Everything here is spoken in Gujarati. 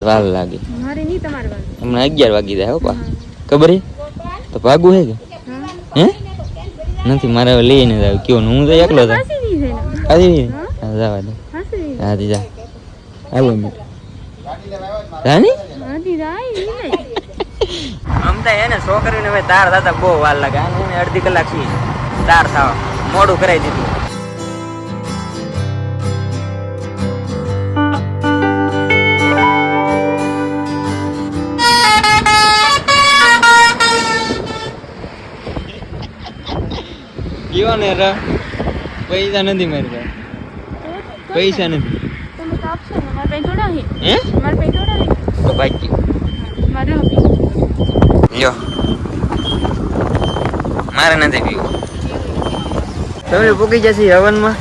વાર લાગે મારે નહીં તમારે વાર હમણાં 11 વાગી જાય હો પા ખબર હે તો ભાગવું હે કે હે નથી મારે હવે લઈને જાવ કયો હું તો એકલો હતો આજી જવા દે હાજી જા આવો મિત રાની હાજી રાઈ નહીં અમતા એને છોકરીને હવે તાર દાદા બહુ વાર લાગે એને અડધી કલાક થી તાર થાવ મોડું કરાવી દીધું કયો ને રા પૈસા નથી મારી પાસે પૈસા નથી તમે તો આપશો ને મારે પૈ થોડા હે હે મારે પૈ થોડા હે તો બાકી મારે લ્યો મારે નથી પીવું તમે પૂકી જશે હવનમાં